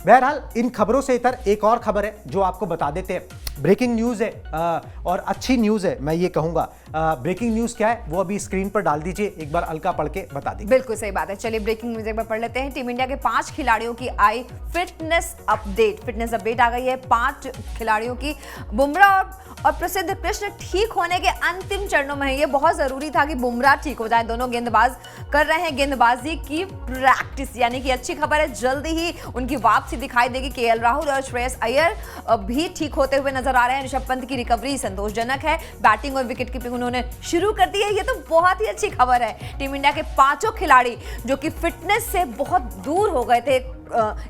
बहरहाल इन खबरों से इतर एक और खबर है जो आपको बता देते हैं। ब्रेकिंग न्यूज़ है और अच्छी न्यूज़ है, मैं ये कहूँगा। ब्रेकिंग न्यूज़ क्या है वो अभी स्क्रीन पर डाल दीजिए, एक बार अलका पढ़ के बता दीजिए। बिल्कुल सही बात है, चलिए ब्रेकिंग न्यूज़ एक बार पढ़ लेते हैं। टीम इंडिया के 5 खिलाड़ियों की आई फिटनेस अपडेट आ गई है। 5 खिलाड़ियों की। बुमराह और प्रसिद्ध कृष्ण ठीक होने के अंतिम चरणों में है। ये बहुत जरूरी था कि बुमराह ठीक हो जाए। दोनों गेंदबाज कर रहे हैं गेंदबाजी की प्रैक्टिस, यानी कि अच्छी खबर है, जल्दी ही उनकी वापसी दिखाई देगी। केएल राहुल और श्रेयस अय्यर भी ठीक होते हुए नजर आ रहे हैं। ऋषभ पंत की रिकवरी संतोषजनक है। बैटिंग और विकेट कीपिंग उन्होंने शुरू कर दी है। ये तो बहुत ही अच्छी खबर है। टीम इंडिया के 5 खिलाड़ी जो कि फिटनेस से बहुत दूर हो गए थे,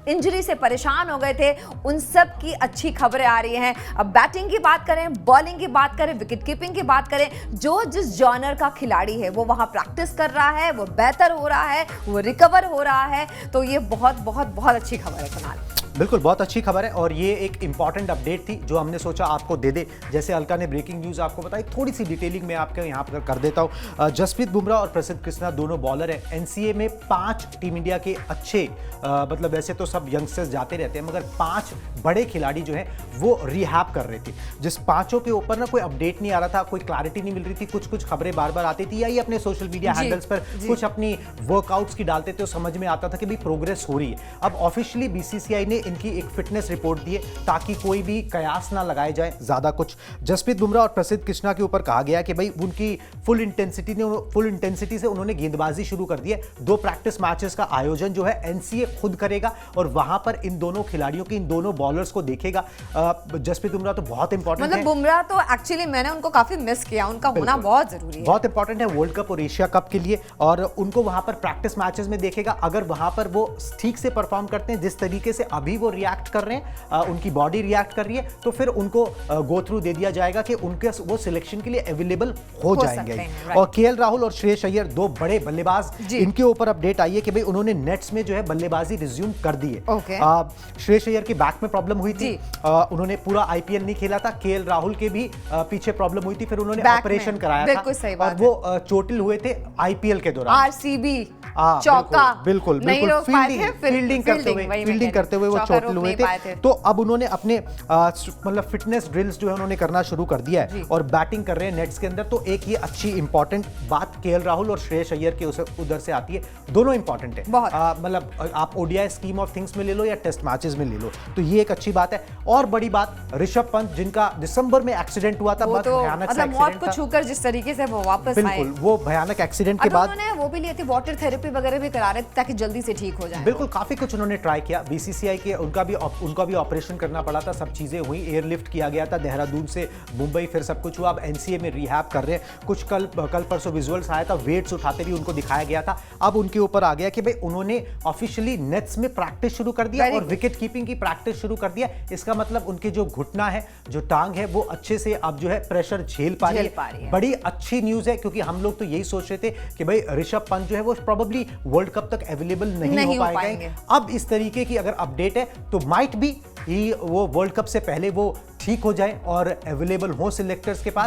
इंजरी से परेशान हो गए थे, उन सब की अच्छी खबरें आ रही हैं। अब बैटिंग की बात करें, बॉलिंग की बात करें, विकेट कीपिंग की बात करें, जो जिस जॉनर का खिलाड़ी है वो वहां प्रैक्टिस कर रहा है, वो बेहतर हो रहा है, वो रिकवर हो रहा है। तो ये बहुत बहुत बहुत अच्छी खबर है कुणाल। बिल्कुल बहुत अच्छी खबर है और ये एक इंपॉर्टेंट अपडेट थी जो हमने सोचा आपको दे दे। जैसे अलका ने ब्रेकिंग न्यूज़ आपको बताई, थोड़ी सी डिटेलिंग में आपके यहाँ पर कर देता हूँ। जसप्रीत बुमराह और प्रसिद्ध कृष्णा दोनों बॉलर हैं। एनसीए में 5 टीम इंडिया के अच्छे मतलब वैसे तो सब यंगस्टर्स जाते रहते हैं, मगर 5 बड़े खिलाड़ी जो हैं वो रिहैब कर रहे थे। जिस 5 के ऊपर ना कोई अपडेट नहीं आ रहा था, कोई क्लैरिटी नहीं मिल रही थी, कुछ खबरें बार बार आती थी, या ये अपने सोशल मीडिया हैंडल्स पर कुछ अपनी वर्कआउट्स की डालते थे, तो समझ में आता था कि भाई प्रोग्रेस हो रही है। अब ऑफिशियली बीसीसीआई ने इनकी एक फिटनेस रिपोर्ट दी है ताकि कोई भी कयास ना लगाए जाए ज्यादा कुछ। जसप्रीत बुमराह और प्रसिद्ध कृष्णा के ऊपर कहा गया कि भाई उनकी फुल इंटेंसिटी से उन्होंने गेंदबाजी शुरू कर दी है। 2 प्रैक्टिस मैचेस का आयोजन जो है एनसीए खुद करेगा और वहां पर इन दोनों खिलाड़ियों की, इन दोनों बॉलर्स को देखेगा। जसप्रीत बुमराह तो बहुत इंपॉर्टेंट है। मतलब बुमराह तो एक्चुअली मैंने उनको काफी मिस किया, उनका होना बहुत जरूरी है, बहुत इंपॉर्टेंट है वर्ल्ड कप और एशिया कप के लिए, और उनको वहां पर प्रैक्टिस मैचेस में देखेगा। अगर वहां पर वो ठीक से परफॉर्म करते हैं, जिस तरीके से अभी वो रिएक्ट कर रहे हैं, उनकी बॉडी रिएक्ट कर रही है, तो फिर उनको गो थ्रू दे दिया जाएगा कि उनके वो सिलेक्शन के लिए अवेलेबल हो जाएंगे। और केएल राहुल और श्रेयस अय्यर 2 बड़े बल्लेबाज, इनके ऊपर अपडेट आई है कि भाई उन्होंने नेट्स में जो है बल्लेबाजी रिज्यूम कर दी है। श्रेयस अय्यर की बैक में प्रॉब्लम हुई थी, उन्होंने पूरा आईपीएल नहीं खेला था। केएल राहुल के भी पीछे प्रॉब्लम हुई थी, फिर उन्होंने ऑपरेशन कराया था और वो चोटिल हुए थे आईपीएल के दौरान। आरसीबी चौका बिल्कुल फील्डिंग करते हुए वो चोटिल हुए थे। तो अब उन्होंने अपने मतलब फिटनेस ड्रिल्स जो है उन्होंने करना शुरू कर दिया है और बैटिंग कर रहे हैं नेट्स के अंदर। तो एक ये अच्छी इंपॉर्टेंट बात केएल राहुल और श्रेयस अय्यर के उधर से आती है। दोनों इंपॉर्टेंट है, मतलब आप ओडीआई स्कीम ऑफ थिंग्स में ले लो या टेस्ट मैचेस में ले लो, तो ये एक अच्छी बात है। और बड़ी बात, ऋषभ पंत जिनका दिसंबर में एक्सीडेंट हुआ था, भयानक मतलब मौत को छूकर जिस तरीके से वो वापस आए, बिल्कुल वो भयानक एक्सीडेंट के बाद उन्होंने वो भी लिए थे, वाटर थेरेपी वगैरह भी करा रहे थे ताकि जल्दी से ठीक हो जाए। बिल्कुल काफी कुछ उन्होंने ट्राई किया। बीसीसीआई के उनका भी ऑपरेशन करना पड़ा था, सब चीजें हुई, एयरलिफ्ट किया गया था देहरादून से मुंबई, फिर सब कुछ हुआ। अब एनसीए में रिहैब कर रहे हैं। कुछ कल परसों विजुअल्स आया था, वेट्स उठाते भी उनको दिखाया गया था। अब उनके ऊपर आ गया कि भाई उन्होंने ऑफिशियली नेट्स में प्रैक्टिस शुरू कर दिया और विकेट कीपिंग की प्रैक्टिस शुरू कर दिया। इसका मतलब उनके जो घुटना है, जो टांग है, वो अच्छे से अब जो है प्रेशर झेल पा रही है। बड़ी अच्छी न्यूज है, क्योंकि हम लोग तो यही सोच रहे थे कि भाई ऋषभ पंत जो है वो प्रोबेबली वर्ल्ड कप तक अवेलेबल नहीं हो पाएंगे। अब इस तरीके की अगर अपडेट है तो माइट बी वो वर्ल्ड कप से पहले वो ठीक हो जाए और अवेलेबल हो सिलेक्टर्स के पास,